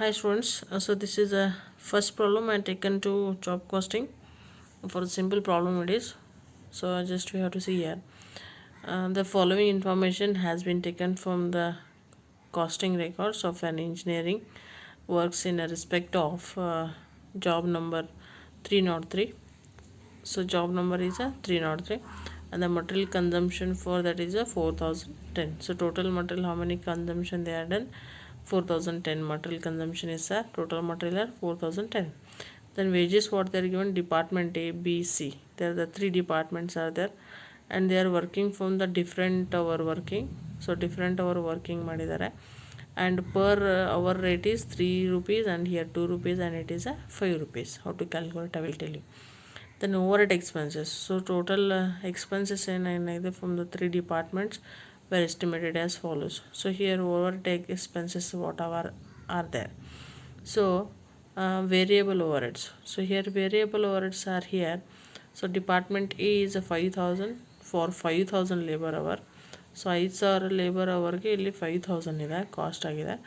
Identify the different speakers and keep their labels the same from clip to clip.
Speaker 1: Hi students, so this is a first problem I taken to job costing. For a simple problem it is. So just we have to see here. The following information has been taken from the costing records of an engineering works in a respect of job number 303. So job number is a 303 and the material consumption for that is a 4010. So total material how many consumption they are done? 4010 material consumption is a total material are 4010. Then wages what they are given, department A, B, C. There are the three departments are there and they are working from the different hour working. So different hour working ಮಾಡಿದ್ದಾರೆ and per hour rate is 3 rupees and here 2 rupees and it is a 5 rupees. How to calculate I will tell you. Then overhead expenses. So total expenses in from the three departments were estimated as follows. So here overhead expenses whatever are there. So variable overheads. So here variable overheads are here. So department A is a 5000 for 5000 labor hour. So 5000 labor hour ಗೆ ಇಲ್ಲಿ 5000 ಇದೆ cost ಆಗಿದೆ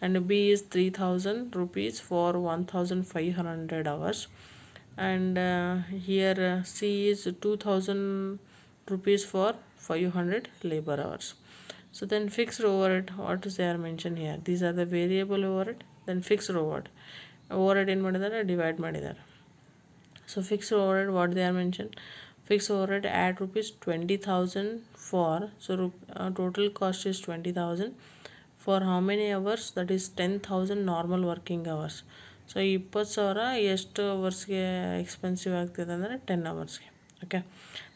Speaker 1: and B is 3000 rupees for 1500 hours and here C is 2000 rupees for 500 labor hours. So then fixed overhead what is there mentioned here, these are the variable overhead. Then fixed overhead ಏನು ಮಾಡಿದ್ದಾರೆ divide ಮಾಡಿದ್ದಾರೆ. So fixed overhead what they are mentioned, fixed overhead add rupees 20,000 for total cost is 20,000 for how many hours, that is 10,000 normal working hours. So 20,000 ಎಷ್ಟು ಅವರ್ಸ್ಗೆ expensive ಆಗ್ತಿದೆ ಅಂದರೆ 10 ಅವರ್ಸ್ಗೆ. Okay,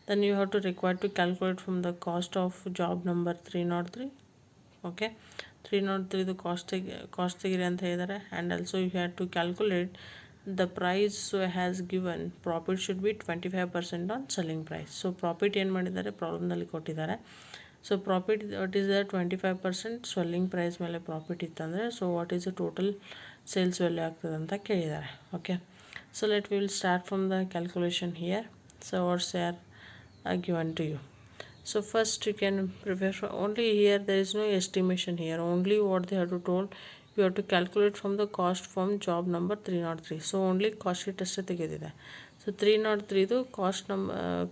Speaker 1: then you have to require to calculate from the cost of job number 303. Okay, 303 cost ತೆಗಿರಿ ಅಂತ ಹೇಳಿದ್ದಾರೆ and also you have to calculate the price has given profit should be 25% on selling price. So profit ಏನು ಮಾಡಿದ್ದಾರೆ ಪ್ರಾಬ್ಲಮ್ನಲ್ಲಿ ಕೊಟ್ಟಿದ್ದಾರೆ. So profit what is the 25% selling price ಮೇಲೆ profit ಇತ್ತಂದರೆ so what is the total sales value ಆಗ್ತದೆ ಅಂತ ಕೇಳಿದ್ದಾರೆ. Okay, so let we will start from the calculation here. So what's are given to you. So first you can prepare for only here there is no estimation here, only what they have to told you have to calculate from the cost from job number 303. So only cost sheet ಅಷ್ಟೇ ತೆಗೆದಿದೆ. So 303ದು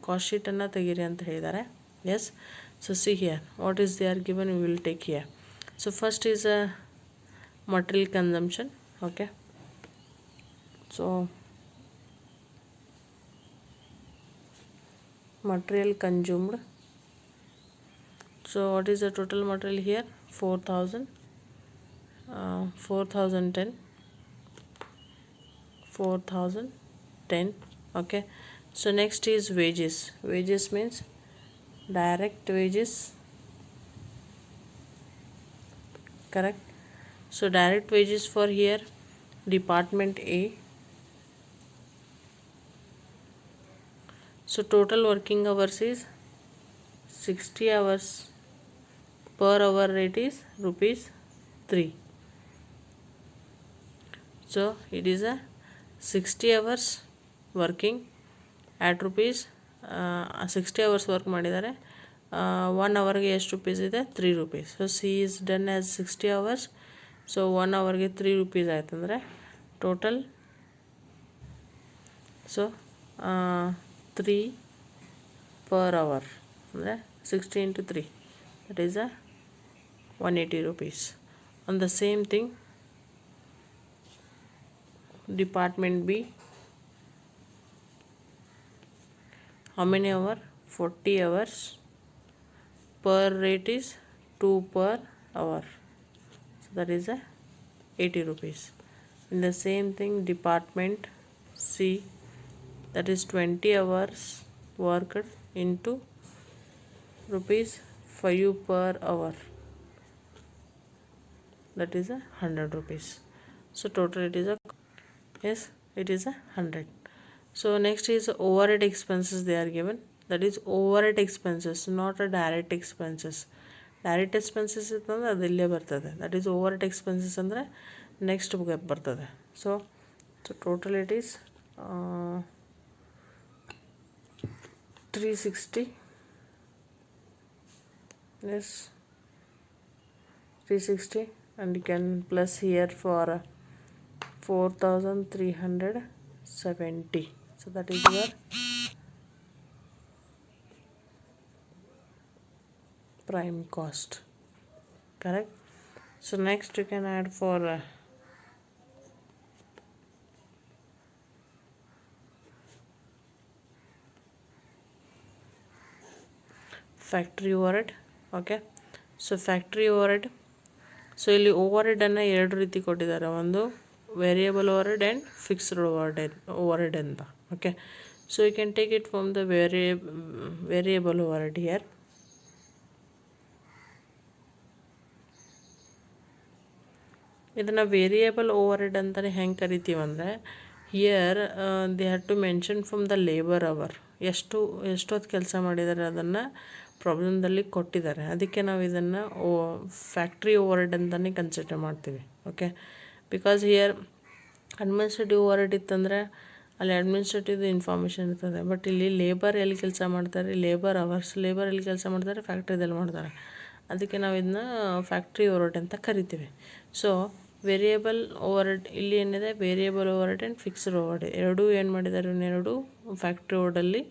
Speaker 1: cost ಶೀಟನ್ನು ತೆಗೀರಿ ಅಂತ ಹೇಳಿದ್ದಾರೆ. Yes, so see here what is they are given we will take here. So first is a material consumption. Okay, so material consumed. So what is the total material here, 4000 4010 4010. Okay, so next is wages. Wages means direct wages, correct. So direct wages for here department A. So total working hours is 60 hours, per hour rate is rupees 3. So it is a 60 hours working at rupees 60 hours work ಮಾಡಿದ್ದಾರೆ. 1 hourಗೆ ಎಷ್ಟು rupees ಇದೆ, 3 rupees. So C is done as 60 hours. So 1 hourಗೆ 3 rupees ಆಯ್ತಂದರೆ total so 3 per hour ಅಂದರೆ 60 into 3 that is a 180 rupees. On the same thing department B, how many hour, 40 hours, per rate is 2 per hour, so that is a 80 rupees. In the same thing department C, that is 20 hours worked into rupees 5 per hour, that is a 100 rupees. So total it is a, yes, it is a 100. So next is overhead expenses they are given, that is overhead expenses, not a direct expenses. Direct expenses ಇತ್ತಂದ್ರೆ ಅದು ಇಲ್ಲೇ ಬರ್ತದೆ, that is overhead expenses ಅಂದರೆ next ಬರ್ತದೆ. So total it is 360. Yes, 360 and you can plus here for 4370. So that is your prime cost, correct? So next you can add for factory overhead. Okay, so factory overhead, so ಇಲ್ಲಿ ಓವರ್ಹೆಡನ್ನು ಎರಡು ರೀತಿ ಕೊಟ್ಟಿದ್ದಾರೆ, ಒಂದು variable overhead and fixed overhead ಅಂತ. Okay, so you can take it from the variable overhead here. ಇದನ್ನು variable overhead ಅಂತಲೇ ಹೆಂಗೆ ಕರಿತೀವಂದರೆ, here they have to mention from the labour hour, ಎಷ್ಟೊತ್ತು ಕೆಲಸ ಮಾಡಿದ್ದಾರೆ ಅದನ್ನು ಪ್ರಾಬ್ಲಮ್ದಲ್ಲಿ ಕೊಟ್ಟಿದ್ದಾರೆ. ಅದಕ್ಕೆ ನಾವು ಇದನ್ನು ಫ್ಯಾಕ್ಟ್ರಿ ಓವರ್ಹೆಡ್ ಅಂತಲೇ ಕನ್ಸಿಡರ್ ಮಾಡ್ತೀವಿ. Okay, because here administrative overhead ಇತ್ತಂದರೆ ಅಲ್ಲಿ ಅಡ್ಮಿನಿಸ್ಟ್ರೇಟಿವ್ ಇನ್ಫಾರ್ಮೇಷನ್ ಇರ್ತದೆ. ಬಟ್ ಇಲ್ಲಿ ಲೇಬರ್ ಎಲ್ಲಿ ಕೆಲಸ ಮಾಡ್ತಾರೆ, ಲೇಬರ್ ಎಲ್ಲಿ ಕೆಲಸ ಮಾಡ್ತಾರೆ, ಫ್ಯಾಕ್ಟ್ರಿದಲ್ಲಿ ಮಾಡ್ತಾರೆ. ಅದಕ್ಕೆ ನಾವು ಇದನ್ನ ಫ್ಯಾಕ್ಟ್ರಿ ಓವರ್ಹೆಡ್ ಅಂತ ಕರಿತೀವಿ. ಸೊ ವೇರಿಯಬಲ್ ಓವರ್ಹೆಡ್ ಇಲ್ಲಿ ಏನಿದೆ, variable overhead and fixed overhead ಎರಡೂ ಏನು ಮಾಡಿದ್ದಾರೆ, ಎರಡು ಫ್ಯಾಕ್ಟ್ರಿ ಓವರ್ಹೆಡಲ್ಲಿ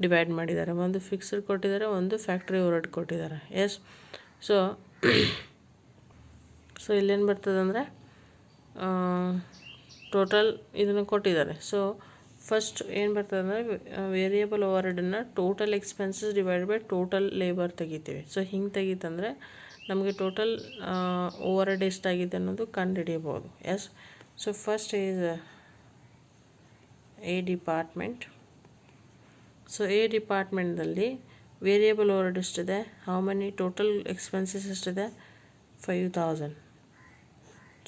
Speaker 1: ಡಿವೈಡ್ ಮಾಡಿದ್ದಾರೆ. ಒಂದು ಫಿಕ್ಸ್ಡ್ ಕೊಟ್ಟಿದ್ದಾರೆ, ಒಂದು ಫ್ಯಾಕ್ಟ್ರಿ ಓವರ್ಹೆಡ್ ಕೊಟ್ಟಿದ್ದಾರೆ. ಎಸ್, ಸೊ ಇಲ್ಲೇನು ಬರ್ತದೆ ಅಂದರೆ ಟೋಟಲ್ ಇದನ್ನು ಕೊಟ್ಟಿದ್ದಾರೆ. ಸೊ ಫಸ್ಟ್ ಏನು ಬರ್ತದೆ ಅಂದರೆ ವೇರಿಯಬಲ್ ಓವರ್ಹೆಡನ್ನು total expenses divide by total labour ತೆಗಿತೀವಿ. ಸೊ ಹಿಂಗೆ ತೆಗಿತಂದರೆ ನಮಗೆ ಟೋಟಲ್ ಓವರ್ಹೆಡ್ ಎಷ್ಟಾಗಿದೆ ಅನ್ನೋದು ಕಂಡುಹಿಡಿಯಬಹುದು. Yes, so first is A department. So A ಡಿಪಾರ್ಟ್ಮೆಂಟ್ದಲ್ಲಿ ವೇರಿಯಬಲ್ ಓವರ್ಹೆಡ್ ಎಷ್ಟಿದೆ, ಹೌ ಮೆನಿ ಟೋಟಲ್ ಎಕ್ಸ್ಪೆನ್ಸಸ್ ಎಷ್ಟಿದೆ, 5000.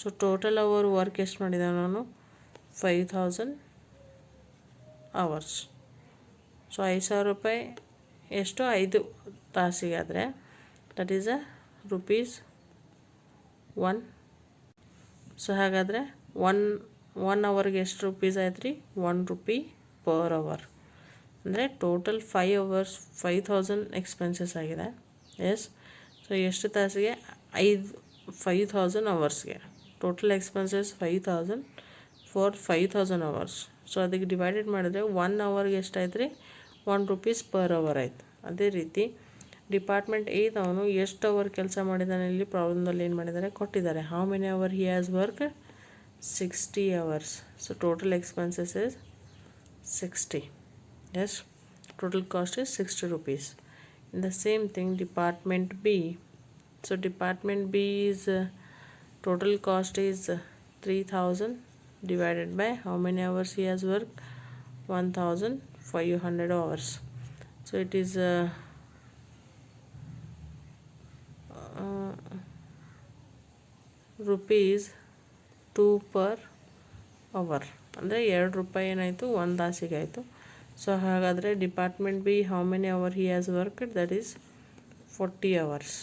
Speaker 1: ಸೊ ಟೋಟಲ್ ಅವರ್ ವರ್ಕ್ ಎಷ್ಟು ಮಾಡಿದ್ದಾನೆ ನಾನು, 5000 ಅವರ್ಸ್. ಸೊ 5000 ರೂಪಾಯಿ ಎಷ್ಟು, 5 ತಾಸಿಗೆ ಆದರೆ ದಟ್ ಈಸ್ ₹1. ಸೊ ಹಾಗಾದರೆ ಒನ್ ಅವರ್ಗೆ ಎಷ್ಟು ರುಪೀಸ್ ಆಯ್ತು ರೀ, ₹1 ಪರ್ ಅವರ್. ಅಂದರೆ ಟೋಟಲ್ 5 ಅವರ್ಸ್ 5000 ಎಕ್ಸ್ಪೆನ್ಸಸ್ ಆಗಿದೆ. ಎಸ್, ಸೊ ಎಷ್ಟು ತಾಸಿಗೆ, 5000 ಅವರ್ಸ್ಗೆ total expenses 5000 for 5000 hours. So ಅದಕ್ಕೆ ಡಿವೈಡೆಡ್ ಮಾಡಿದ್ರೆ 1 ಅವರ್ಗೆ ಎಷ್ಟಾಯ್ತು ರೀ, ₹1 ಪರ್ ಅವರ್ ಆಯಿತು. ಅದೇ ರೀತಿ ಡಿಪಾರ್ಟ್ಮೆಂಟ್ ಅವನು ಎಷ್ಟು ಅವರ್ ಕೆಲಸ ಮಾಡಿದ್ದಾನೆ, ಇಲ್ಲಿ ಪ್ರಾಬ್ಲಮ್ದಲ್ಲಿ ಏನು ಮಾಡಿದ್ದಾರೆ ಕೊಟ್ಟಿದ್ದಾರೆ, how many hour he has work, 60 hours. So total expenses is 60. Yes, total cost is ₹60. In the same thing, department B. So department B is total cost is 3000 divided by how many hours he has worked, 1500 hours. So it is ₹2 per hour. ಅಂದರೆ ₹2 ಏನಾಯಿತು, 1 ತಾಸಿಗೆ ಆಯಿತು. So ಹಾಗಾದರೆ department B how many hour he has worked, that is 40 hours.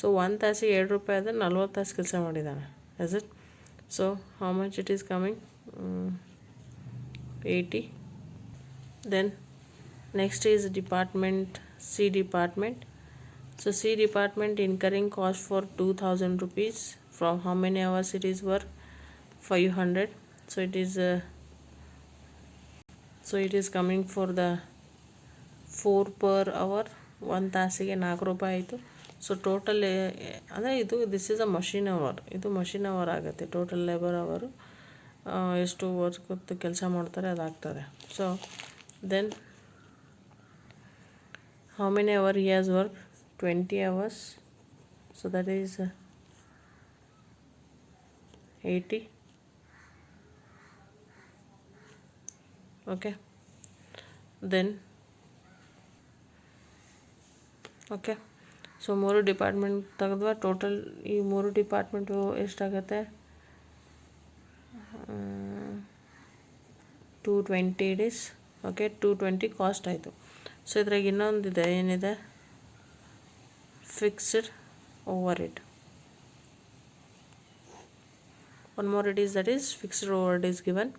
Speaker 1: So 1 ತಾಸಿಗೆ ₹2 ಆದರೆ 40 ತಾಸು ಕೆಲಸ ಮಾಡಿದ್ದಾನೆ. Is it? So how much it is coming, 80. Then next is department C department. So C department incurring cost for ₹2000 from how many hours it is work, 500. So it is coming for the 4 per hour. 1 ತಾಸಿಗೆ ₹4 ಆಯಿತು. So total ಅಂದರೆ this is a machine hour, ಇದು machine hour ಆಗುತ್ತೆ. Total labour ಅವರು ಎಷ್ಟು work ಕೆಲಸ ಮಾಡ್ತಾರೆ ಅದಾಗ್ತದೆ. So then how many hour he has work, 20 hours. So that is 80. Okay, then okay, so 3 department ತೆಗೆದ್ವಾ. ಟೋಟಲ್ ಈ 3 ಡಿಪಾರ್ಟ್ಮೆಂಟು ಎಷ್ಟಾಗುತ್ತೆ, 220 ಇಟ್ ಈಸ್. ಓಕೆ, 220 ಕಾಸ್ಟ್ ಆಯಿತು. ಸೊ ಇದ್ರಾಗ ಇನ್ನೊಂದಿದೆ, ಏನಿದೆ, fixed overhead. one more it is, that is fixed overhead is given.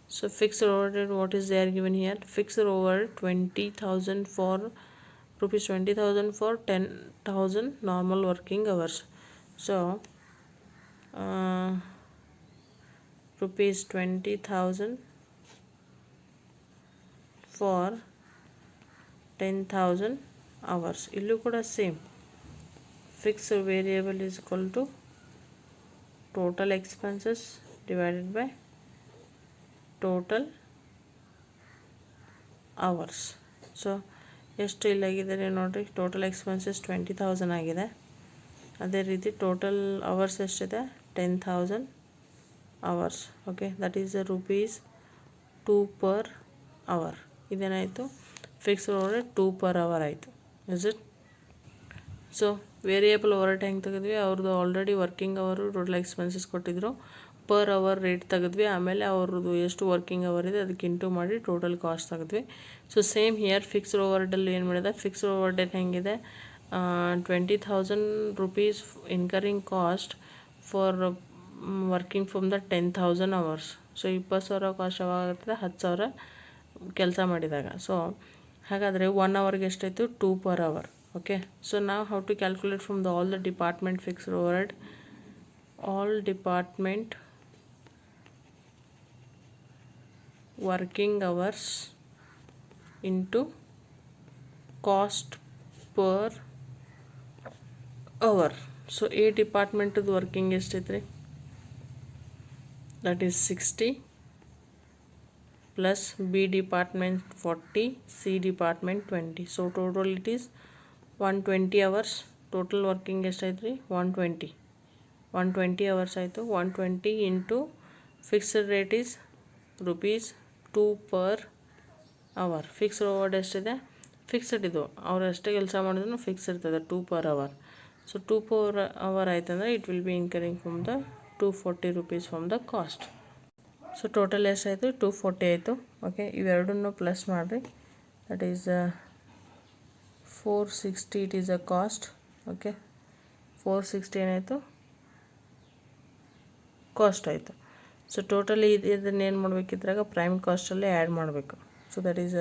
Speaker 1: So fixed overhead, what is there given here, fixed overhead 20,000 for ₹20,000 for 10,000 normal working hours. So rupees 20,000 for 10,000 hours. ಇಲ್ಲೂ ಕೂಡ same fixed variable is equal to total expenses divided by total hours. So ಎಷ್ಟು ಇಲ್ಲಾಗಿದ್ದಾರೆ ನೋಡಿರಿ, total expenses 20,000 ಆಗಿದೆ. ಅದೇ ರೀತಿ total hours ಎಷ್ಟಿದೆ, 10,000 hours. Okay, that is the rupees 2 per hour. ಇದೇನಾಯಿತು, fixed over 2 per hour ಆಯಿತು. Is it? So variable over ಹೆಂಗೆ ತೆಗೆದ್ವಿ, ಅವ್ರದ್ದು ಆಲ್ರೆಡಿ ವರ್ಕಿಂಗ್ ಅವರು ಟೋಟಲ್ ಎಕ್ಸ್ಪೆನ್ಸಸ್ ಕೊಟ್ಟಿದ್ರು, ಪರ್ ಅವರ್ ರೇಟ್ ತೆಗೆದ್ವಿ. ಆಮೇಲೆ ಅವ್ರದ್ದು ಎಷ್ಟು ವರ್ಕಿಂಗ್ ಅವರ್ ಇದೆ ಅದಕ್ಕೆ ಇಂಟು ಮಾಡಿ ಟೋಟಲ್ ಕಾಸ್ಟ್ ತೆಗೆದ್ವಿ. ಸೊ ಸೇಮ್ ಹಿಯರ್ ಫಿಕ್ಸ್ಡ್ ಓವರ್ಡಲ್ಲಿ ಏನು ಮಾಡಿದೆ, ಫಿಕ್ಸ್ಡ್ ಓವರ್ಡೇಟ್ ಹೆಂಗಿದೆ, 20,000 rupees incurring cost for working from the 10,000 hours. So 20,000 cost ಯಾವಾಗುತ್ತೆ, 10,000 ಕೆಲಸ ಮಾಡಿದಾಗ. ಸೊ ಹಾಗಾದರೆ 1 ಅವರ್ಗೆ ಎಷ್ಟಾಯಿತು, 2 per hour. ಓಕೆ, ಸೊ ನಾವು how to calculate from the all the department fixed overhead, all department working hours into cost per hour. So A department working ಎಷ್ಟೈತ್ರಿ, that is 60 plus B department 40, C department 20. So total it is 120 hours. Total working ಎಷ್ಟೈತ್ರಿ, 120 hours ಆಯಿತು. 120 into fixed rate is rupees 2 per hour. Fixed overhead ಎಷ್ಟಿದೆ, fixed ಇದು ಅವ್ರು ಎಷ್ಟೇ ಕೆಲಸ ಮಾಡಿದ್ರು fix ಇರ್ತದೆ, 2 per hour. So 2 per hour ಆಯ್ತಂದ್ರೆ it will be incurring from the 240 rupees from the cost. So total ಎಷ್ಟಾಯಿತು, 240 ಆಯಿತು. ಓಕೆ, ಇವೆರಡನ್ನೂ ಪ್ಲಸ್ ಮಾಡಿರಿ, that is 460 it is a cost. Okay, 460 ಏನಾಯಿತು, ಕಾಸ್ಟ್ ಆಯಿತು. ಸೊ ಟೋಟಲಿ ಇದನ್ನು ಏನು ಮಾಡಬೇಕಿದ್ರಾಗ ಪ್ರೈಮ್ ಕಾಸ್ಟಲ್ಲೇ ಆ್ಯಡ್ ಮಾಡಬೇಕು. So that is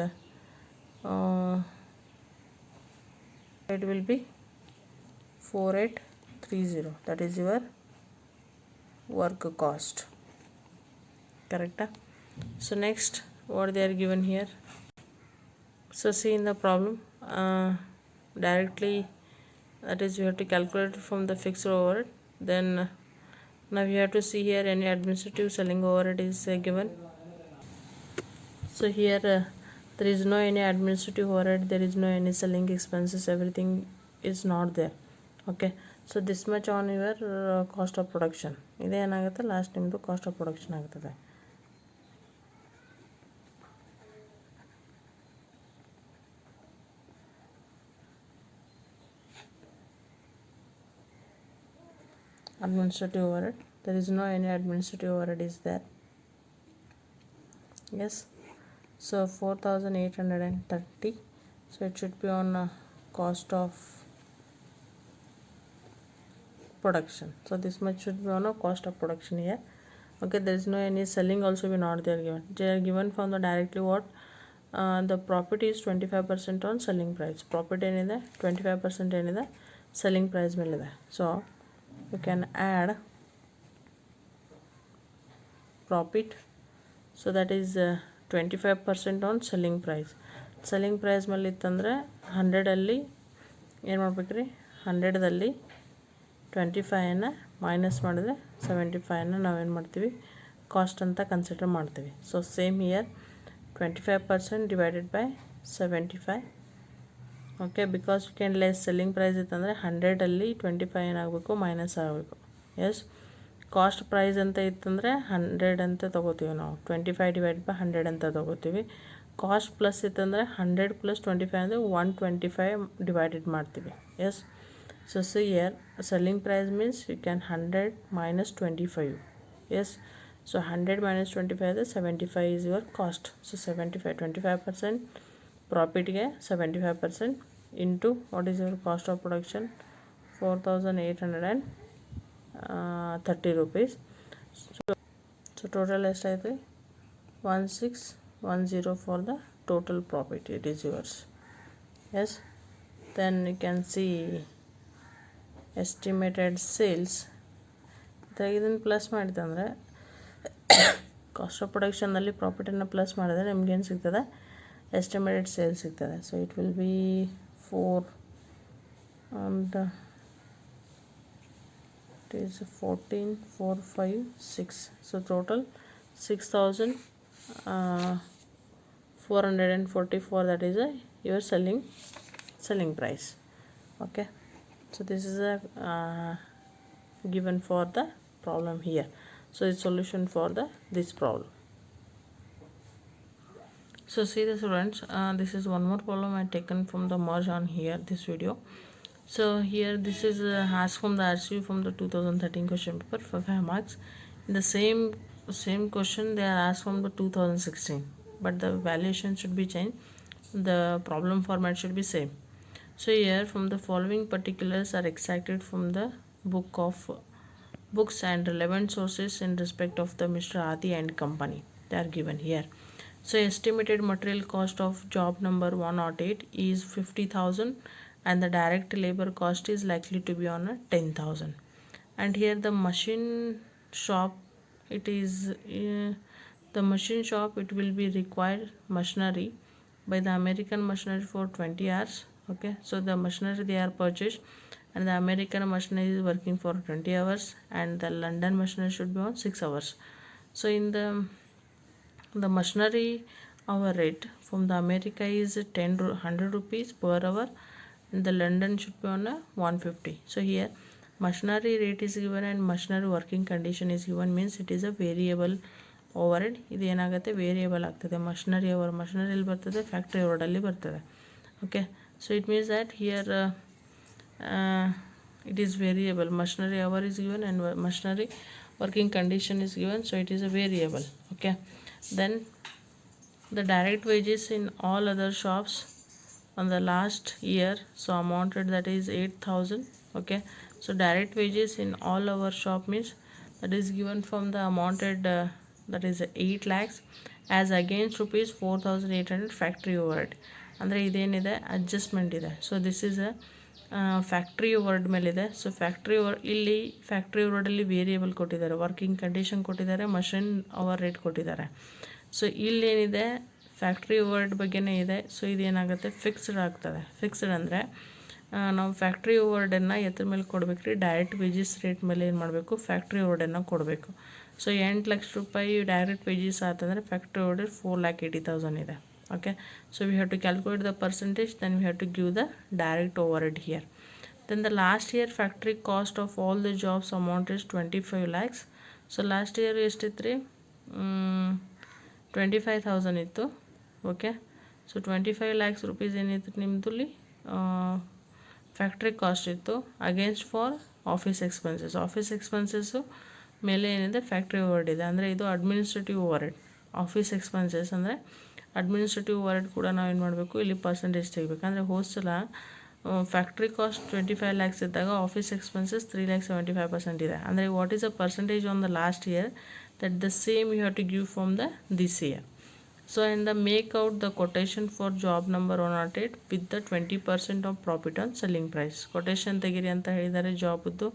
Speaker 1: it will be 4830. That is your work cost. ಕರೆಕ್ಟಾ? So next what they are given here. So C in the problem directly, that is you have to calculate from the fixed overhead. Then now you have to see here any administrative selling overhead is given. So here there is no any administrative overhead, there is no any selling expenses, everything is not there. Okay, so this much on your cost of production. ಇದೆ ಏನಾಗುತ್ತೆ, last ನಿಮ್ಮದು cost of production ಆಗ್ತದೆ. Administrative overhead, there is no any administrative overhead is there. Yes, so 4,830. so it should be on cost of production. So this much should be on a cost of production here. Okay, there is no any selling also be not there given. They are given from the directly what the profit is 25% on selling price. Profit ಏನಿದೆ 25% ಏನಿದೆ selling price ಮೇಲಿದೆ. So you can add profit. So that is 25% on selling price. selling price ಮೇಲೆ ಇತ್ತಂದರೆ 100ಅಲ್ಲಿ ಏನು ಮಾಡ್ಬೇಕ್ರಿ, 100ದಲ್ಲಿ 25ನ minus ಮಾಡಿದ್ರೆ 75ನ ನಾವೇನು ಮಾಡ್ತೀವಿ, ಕಾಸ್ಟ್ ಅಂತ ಕನ್ಸಿಡರ್ ಮಾಡ್ತೀವಿ. So same here 25% divided by 75. Okay, because you can less selling price ಇತ್ತಂದರೆ 100ಅಲ್ಲಿ 25 ಏನಾಗಬೇಕು, ಮೈನಸ್ ಆಗಬೇಕು. ಎಸ್, ಕಾಸ್ಟ್ ಪ್ರೈಸ್ ಅಂತ ಇತ್ತಂದರೆ 100 ಅಂತ ತೊಗೋತೀವಿ ನಾವು, 25 ಡಿವೈಡ್ ಬೈ 100 ಅಂತ ತೊಗೋತೀವಿ. ಕಾಸ್ಟ್ ಪ್ಲಸ್ ಇತ್ತಂದರೆ 100 ಪ್ಲಸ್ 25 ಅಂದರೆ 125 ಡಿವೈಡೆಡ್ ಮಾಡ್ತೀವಿ. Yes, so here selling price means you can 100 minus 25. Yes, so 100 minus 25 ಅಂದರೆ 75 ಈಸ್ ಯುವರ್ ಕಾಸ್ಟ್. ಸೊ 75, 25% ಪ್ರಾಫಿಟ್ಗೆ 75% into what is your cost of production 4,830 rupees. So total ಎಷ್ಟಾಯಿತು, 1610 for the total profit. It is yours. Yes, then you can see estimated sales. ಇದನ್ನು plus ಮಾಡಿದಂದರೆ cost of ಪ್ರೊಡಕ್ಷನ್ನಲ್ಲಿ ಪ್ರಾಫಿಟನ್ನು plus ಮಾಡಿದ್ರೆ ನಿಮ್ಗೇನು ಸಿಗ್ತದೆ, estimated sale ಸಿಗ್ತದೆ. So it will B 4 and it is 14, 4, 5, 6. So total 6,444, that is your selling price. Okay, so this is a given for the problem here. So it's solution for this problem. So see the students, this is one more problem I taken from the merge on here this video. So here this is asked from the RCU from the 2013 question paper for 5 marks. In the same question they are asked from the 2016, but the valuation should be changed, the problem format should be same. So here from the following particulars are extracted from the books and relevant sources in respect of the Mr. Adi and company. They are given here. So estimated material cost of job number 108 is 50,000 and the direct labor cost is likely to be on a 10,000. And here the machine shop, it is the machine shop, it will be required machinery by the American machinery for 20 hours. Okay, so the machinery they are purchased and the American machinery is working for 20 hours and the London machinery should be on 6 hours. So in the machinery our rate from the America is 100 rupees per hour and the London should be on a 150. So here machinery rate is given and machinery working condition is given, means it is a variable overhead. ಇದು ಏನಾಗುತ್ತೆ, variable ಆಗ್ತದೆ. Machinery ಎಲ್ಲಿ ಬರ್ತದೆ, factory ಓವರ್ಡಲ್ಲಿ ಬರ್ತದೆ. Okay, so it means that here it is variable. Machinery hour is given and machinery working condition is given, so it is a variable. Okay, then the direct wages in all other shops on the last year, so amounted that is 8,000. Okay, so direct wages in all our shop means that is given from the amounted that is 8 lakhs as against rupees 4,800 factory overhead. ಅಂದರೆ ಇದೇನಿದೆ, adjustment ಇದೆ. So this is factory ಓವರ್ಡ್ ಮೇಲಿದೆ. So ಇಲ್ಲಿ factory ಓವರ್ಡಲ್ಲಿ variable ಕೊಟ್ಟಿದ್ದಾರೆ, working condition ಕೊಟ್ಟಿದ್ದಾರೆ, machine hour rate ಕೊಟ್ಟಿದ್ದಾರೆ. So ಇಲ್ಲೇನಿದೆ factory ಓವರ್ಡ್ ಬಗ್ಗೆನೇ ಇದೆ. So ಇದೇನಾಗುತ್ತೆ, fixed ಆಗ್ತದೆ. ಫಿಕ್ಸ್ಡ್ ಅಂದರೆ ನಾವು ಫ್ಯಾಕ್ಟ್ರಿ ಓವರ್ಡನ್ನು ಎದ್ರ ಮೇಲೆ ಕೊಡಬೇಕು ರೀ, ಡೈರೆಕ್ಟ್ ವೇಜಸ್ ರೇಟ್ ಮೇಲೆ ಏನು ಮಾಡಬೇಕು, ಫ್ಯಾಕ್ಟ್ರಿ ಓವರ್ಡನ್ನು ಕೊಡಬೇಕು. ಸೊ 8 ಲಕ್ಷ ರೂಪಾಯಿ ಡೈರೆಕ್ಟ್ ವೇಜಸ್ ಆತಂದರೆ ಫ್ಯಾಕ್ಟ್ರಿ ಓವರ್ಡ್ 4,80,000 ಇದೆ. Okay, so we have to calculate the percentage, then we have to give the direct overhead here. Then the last year factory cost of all the jobs amount is 25 lakhs. So last year ಎಷ್ಟಿತ್ತು ರೀ, 25,000 ಇತ್ತು. Okay, so 25 lakhs rupees ಏನಿತ್ತು ನಿಮ್ಮದಲ್ಲಿ factory cost ಇತ್ತು, against for office expenses. Office expenses ಮೇಲೆ ಏನಿದೆ factory overhead ಇದೆ, ಅಂದರೆ ಇದು ಅಡ್ಮಿನಿಸ್ಟ್ರೇಟಿವ್ ಓವರ್ಡ್. ಆಫೀಸ್ ಎಕ್ಸ್ಪೆನ್ಸಸ್ ಅಂದರೆ ಅಡ್ಮಿನಿಸ್ಟ್ರೇಟಿವ್ ಓವರ್ಡ್ ಕೂಡ ನಾವೇನು ಮಾಡಬೇಕು, ಇಲ್ಲಿ ಪರ್ಸೆಂಟೇಜ್ ತೆಗಿಬೇಕು. ಅಂದರೆ ಹೋದ್ಸಲ ಫ್ಯಾಕ್ಟ್ರಿ ಕಾಸ್ಟ್ 25 lakhs ಇದ್ದಾಗ ಆಫೀಸ್ ಎಕ್ಸ್ಪೆನ್ಸಸ್ 3,75% ಇದೆ. ಅಂದರೆ what is a percentage on the last year, that the same you have to give from the this year. So in the make out the quotation for job number 108 with the 20% of profit on selling price. Quotation ತೆಗೀರಿ ಅಂತ ಹೇಳಿದ್ದಾರೆ ಜಾಬ್ದು.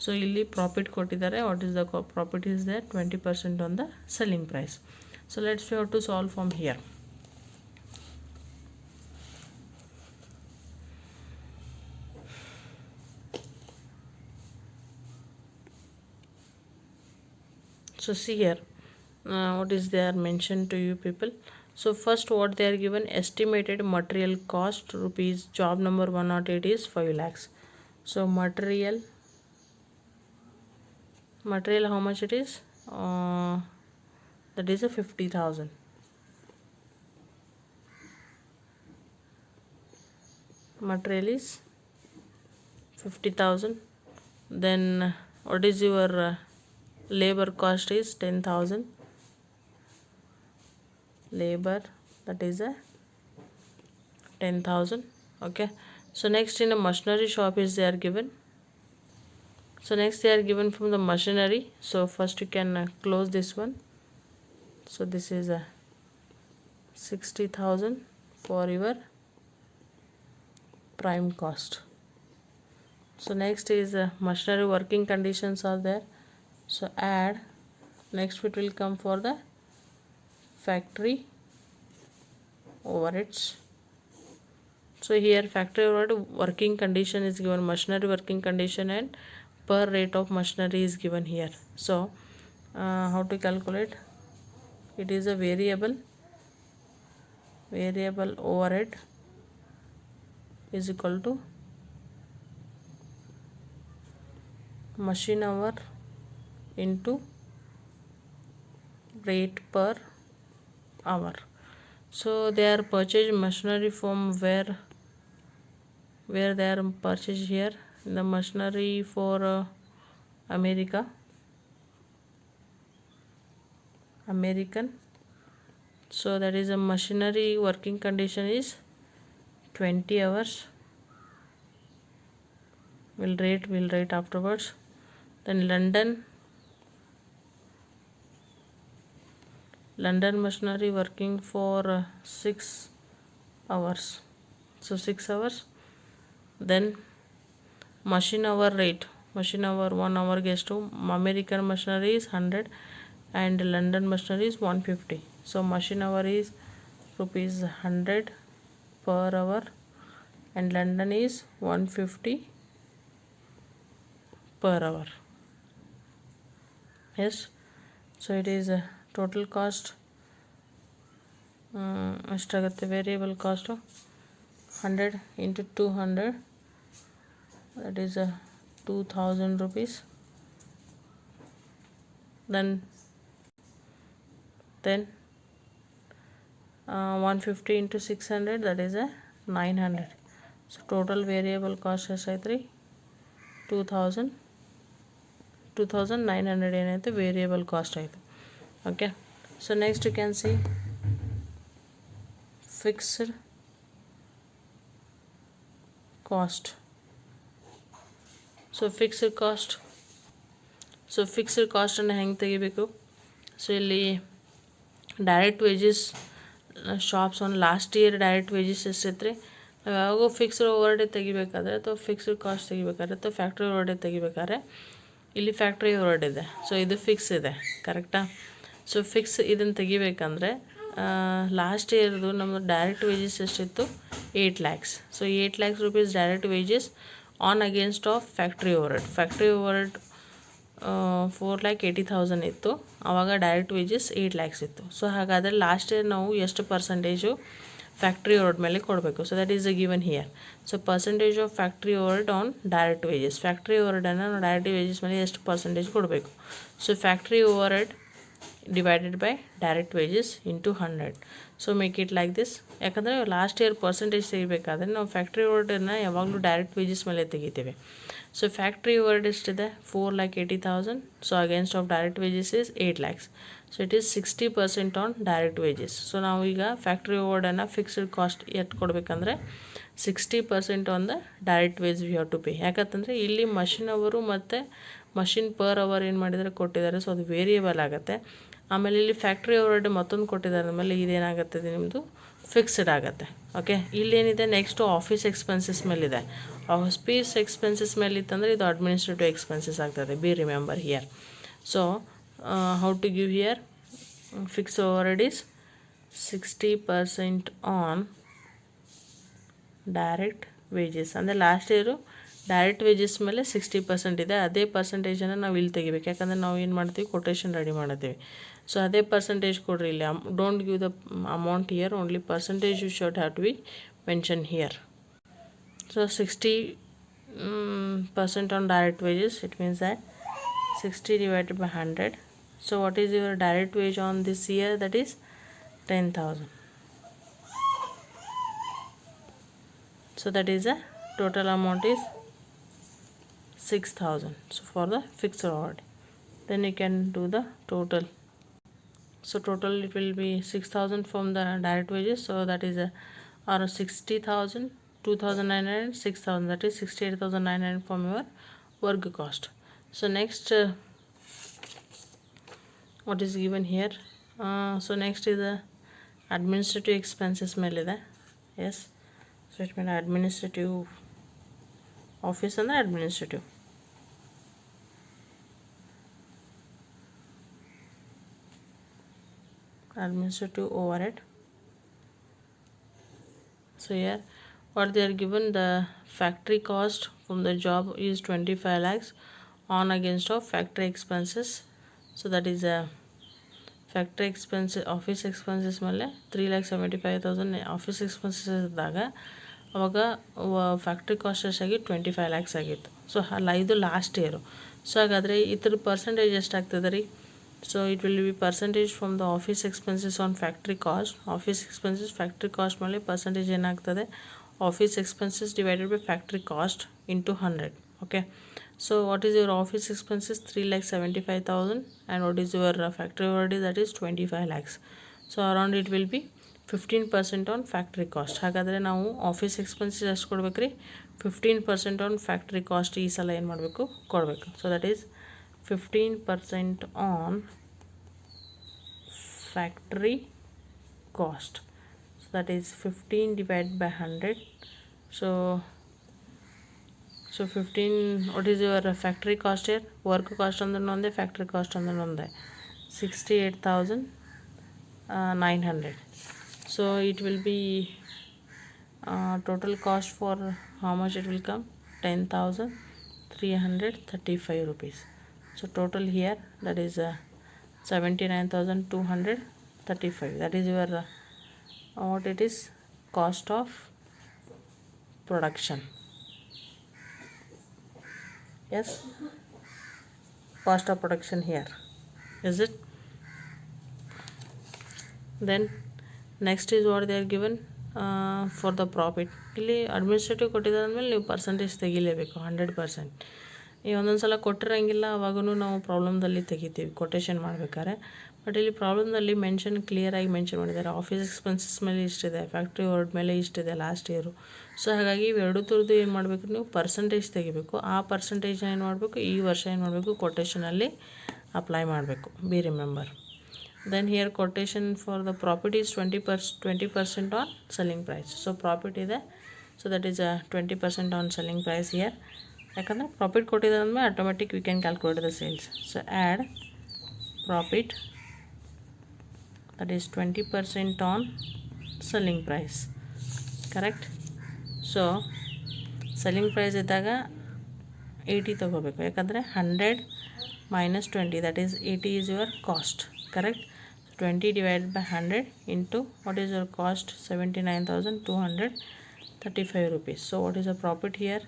Speaker 1: So ಇಲ್ಲಿ profit ಕೊಟ್ಟಿದ್ದಾರೆ. What is the profit is the 20% on the selling price. So let's try to solve from here. So see here what is there mentioned to you people. So first what they are given, estimated material cost rupees, job number 108 is 5 lakhs. So material how much it is, that is a 50,000. Material is 50,000. Then what is your labor cost is 10,000. Labor, that is a 10,000. Okay, so next in a machinery shop is they are given. So next they are given from the machinery. So first you can close this one. So this is a 60,000 for your prime cost. So next is machinery working conditions are there. So add, next it will come for the factory overheads. So here factory overhead working condition is given, machinery working condition and per rate of machinery is given here. So how to calculate? It is a variable overhead is equal to machine hour into rate per hour. So they are purchased machinery from where they are purchased here, the machinery for American. So that is a machinery working condition is 20 hours. We'll rate afterwards. Then London machinery working for 6 hours. So 6 hours. Then machine hour rate, 1 hour gets to American machinery is 100 and London machinery is 150. So machine hour is rupees 100 per hour and London is 150 per hour. Yes, so it is a total cost ಎಷ್ಟಾಗುತ್ತೆ variable cost 100 into 200, that is 2000 rupees. Then 150 into 600, that is 900. So total variable cost ಎಷ್ಟಾಯ್ತು 2900 ಏನಾಯ್ತು variable cost ಆಯಿತು. Okay, so next you can see fixed cost. So fixed ಕಾಸ್ಟನ್ನು ಹೆಂಗೆ ತೆಗಿಬೇಕು? So ಇಲ್ಲಿ direct wages shops on last year direct wages ಎಷ್ಟೈತ್ರಿ? ನಾವು ಯಾವಾಗೂ ಫಿಕ್ಸ್ಡ್ ಓವರ್ಡೇ ತೆಗಿಬೇಕಾದ್ರೆ ಅಥವಾ ಫಿಕ್ಸ್ಡ್ ಕಾಸ್ಟ್ ತೆಗಿಬೇಕಾದ್ರೆ ಅಥವಾ ಫ್ಯಾಕ್ಟ್ರಿ ಓವರ್ಡೇ ತೆಗಿಬೇಕಾದ್ರೆ ಇಲ್ಲಿ ಫ್ಯಾಕ್ಟ್ರಿ ಓವರ್ಡ್ ಇದೆ, ಸೊ ಇದು ಫಿಕ್ಸ್ ಇದೆ, ಕರೆಕ್ಟಾ? ಸೊ ಫಿಕ್ಸ್ ಇದನ್ನು ತೆಗಿಬೇಕಂದ್ರೆ ಲಾಸ್ಟ್ ಇಯರ್ದು ನಮ್ಮದು ಡೈರೆಕ್ಟ್ ವೇಜಸ್ ಎಷ್ಟಿತ್ತು? 8 lakhs. So 8 lakhs rupees direct wages on against of factory overhead 4,80,000 ಇತ್ತು. ಆವಾಗ ಡೈರೆಕ್ಟ್ ವೇಜಸ್ 8 lakhs ಇತ್ತು. ಸೊ ಹಾಗಾದರೆ ಲಾಸ್ಟ್ ಇಯರ್ ನಾವು ಎಷ್ಟು ಪರ್ಸೆಂಟೇಜು ಫ್ಯಾಕ್ಟ್ರಿ ಓವರ್ಡ್ ಮೇಲೆ ಕೊಡಬೇಕು? So that is a given here. So percentage of factory overhead on direct wages, factory ಓವರ್ಡನ್ನು ನಾವು ಡೈರೆಕ್ಟ್ ವೇಜಸ್ ಮೇಲೆ ಎಷ್ಟು ಪರ್ಸೆಂಟೇಜ್ ಕೊಡಬೇಕು? So factory overhead divided by direct wages into 100. So make it like this. ಯಾಕಂದರೆ last year percentage ತೆಗಿಬೇಕಾದ್ರೆ ನಾವು factory ಓವರ್ಡನ್ನು ಯಾವಾಗಲೂ direct wages ಮೇಲೆ ತೆಗಿತೀವಿ. ಸೊ ಫ್ಯಾಕ್ಟ್ರಿ ಓವರ್ಡ್ ಎಷ್ಟಿದೆ? 4,80,000. So against of direct wages is 8 lakhs. So it is 60% on direct wages. So ನಾವು ಈಗ factory ಓವರ್ಡನ್ನು fixed cost ಎಷ್ಟು ಕೊಡಬೇಕಂದ್ರೆ 60% on the direct wage we have to pay. ಯಾಕಂತಂದರೆ ಇಲ್ಲಿ ಮಷಿನ್ ಅವರು ಮತ್ತು ಮಷಿನ್ ಪರ್ ಅವರ್ ಏನು ಮಾಡಿದರೆ ಕೊಟ್ಟಿದ್ದಾರೆ, ಸೊ ಅದು ವೇರಿಯಬಲ್ ಆಗುತ್ತೆ. ಆಮೇಲೆ ಇಲ್ಲಿ ಫ್ಯಾಕ್ಟ್ರಿ ಓವರ್ಡ್ ಮತ್ತೊಂದು ಕೊಟ್ಟಿದ್ದಾರೆ, ಆಮೇಲೆ ಇದೇನಾಗುತ್ತೆ ನಿಮ್ಮದು ಫಿಕ್ಸ್ಡ್ ಆಗುತ್ತೆ. ಓಕೆ, ಇಲ್ಲೇನಿದೆ ನೆಕ್ಸ್ಟು ಆಫೀಸ್ ಎಕ್ಸ್ಪೆನ್ಸಸ್ ಮೇಲಿದೆ. ಆಫೀಸ್ ಎಕ್ಸ್ಪೆನ್ಸಸ್ ಮೇಲೆ ಇತ್ತಂದರೆ ಇದು ಅಡ್ಮಿನಿಸ್ಟ್ರೇಟಿವ್ ಎಕ್ಸ್ಪೆನ್ಸಸ್ ಆಗ್ತದೆ. B remember here. So how to give here? Fixed overhead is 60% on direct wages. ಅಂದರೆ ಲಾಸ್ಟ್ ಇಯರು ಡೈರೆಕ್ಟ್ ವೇಜಸ್ ಮೇಲೆ 60% ಇದೆ. ಅದೇ ಪರ್ಸೆಂಟೇಜನ್ನು ನಾವು ಇಲ್ಲಿ ತೆಗಿಬೇಕು. ಯಾಕಂದರೆ ನಾವು ಏನು ಮಾಡ್ತೀವಿ, ಕೊಟೇಶನ್ ರೆಡಿ ಮಾಡ್ತೀವಿ. ಸೊ ಅದೇ ಪರ್ಸೆಂಟೇಜ್ ಕೊಡ್ರಿ ಇಲ್ಲಿ. Don't give the amount here, only percentage you should have to be mention here. So 60% on direct wages, it means that 60 divided by 100. So what is your direct wage on this year? That is 10,000. So that is the total amount is 6,000. So for the fixed overhead, then you can do the total. So total it will be 6,000 from the direct wages. So that is or 60,000, 2,900, 6,000. That is 68,900 from your work cost. So next. What is given here? So next is the administrative expenses ಮೇಲಿದೆ. Yes, so it means administrative office ಅಂದರೆ administrative. administrative overhead. So here what they are given, the factory cost from the job is 25 lakhs on against of factory expenses. So that is a factory expenses, office expenses ಮೇಲೆ 3,75,000 office expenses ಇದ್ದಾಗ ಅವಾಗ factory cost ಎಷ್ಟಾಗಿ 25 lakhs ಆಗಿತ್ತು. So ಅಲ್ಲ, ಇದು last year. So ಹಾಗಾದರೆ ಇದ್ರ percentage ಎಷ್ಟಾಗ್ತದೆ ರೀ? So it will B percentage from the office expenses on factory cost. Office expenses factory cost ಮೇಲೆ ಪರ್ಸೆಂಟೇಜ್ ಏನಾಗ್ತದೆ? Office expenses divided by factory cost into 100. Okay, so what is your office expenses? 3,75,000, and what is your factory overhead? That is 25 lakhs. So around it will be 15% on factory cost. ಹಾಗಾದರೆ ನಾವು office expenses ಎಷ್ಟು ಕೊಡ್ಬೇಕು ರೀ? 15% on factory cost ಈ ಸಲ ಏನು ಮಾಡಬೇಕು? ಕೊಡಬೇಕು. So that is 15% on factory cost. So that is 15 divided by 100. So 15, what is your factory cost here? Work cost under ಒಂದೇ, factory cost under ಒಂದೇ, 68,900. So it will be total cost for how much it will come? 10,335 rupees. So total here, that is 79,235. That is your what it is, cost of production. Yes, cost of production here, is it? Then next is what they are given for the profit. ಇಲ್ಲಿ administrative ಕೊಟ್ಟಿದ್ದಾದ್ಮೇಲೆ ನೀವು percentage ತೆಗಿಲೇಬೇಕು 100%. ಈ ಒಂದೊಂದು ಸಲ ಕೊಟ್ಟಿರಂಗಿಲ್ಲ, ಅವಾಗೂ ನಾವು ಪ್ರಾಬ್ಲಮ್ದಲ್ಲಿ ತೆಗಿತೀವಿ quotation ಮಾಡ್ಬೇಕಾದ್ರೆ. But ಇಲ್ಲಿ ಪ್ರಾಬ್ಲಮ್ದಲ್ಲಿ ಕ್ಲಿಯರಾಗಿ ಮೆನ್ಷನ್ ಮಾಡಿದ್ದಾರೆ. ಆಫೀಸ್ ಎಕ್ಸ್ಪೆನ್ಸಸ್ ಮೇಲೆ ಇಷ್ಟಿದೆ, ಫ್ಯಾಕ್ಟ್ರಿ ಓವರ್ಡ್ ಮೇಲೆ ಇಷ್ಟಿದೆ ಲಾಸ್ಟ್ ಇಯರು. ಸೊ ಹಾಗಾಗಿ ಇವೆರಡು ಥರದ್ದು ಏನು ಮಾಡಬೇಕು, ನೀವು ಪರ್ಸೆಂಟೇಜ್ ತೆಗಿಬೇಕು. ಆ ಪರ್ಸೆಂಟೇಜ್ನ ಏನು ಮಾಡಬೇಕು, ಈ ವರ್ಷ ಏನು ಮಾಡಬೇಕು, ಕೊಟೇಶನಲ್ಲಿ ಅಪ್ಲೈ ಮಾಡಬೇಕು. Be remember. Then here quotation for the profit is 20% on selling price. So profit ಇದೆ, so that is 20% on selling price here. ಯಾಕಂದರೆ ಪ್ರಾಫಿಟ್ ಕೊಟ್ಟಿದ್ದಾದ್ಮೇಲೆ automatic we can calculate the sales. So add profit, that is 20% on selling price, correct? So selling price ಇದ್ದಾಗ 80 ತಗೋಬೇಕು, ಯಾಕಂದರೆ 100 minus 20, that is 80 is your cost, correct? So 20 divided by 100 into what is your cost? 79,235 rupees. So what is the profit here?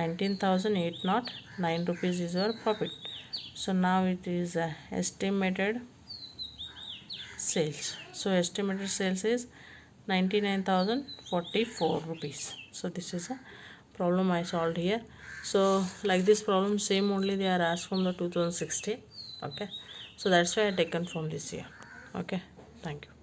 Speaker 1: 19,809 rupees is your profit. So now it is estimated sales. So estimated sales is 99,044 rupees. So this is a problem I solved here. So like this problem same only they are asked from the 2016. Okay, so that's why I taken from this year. Okay, thank you.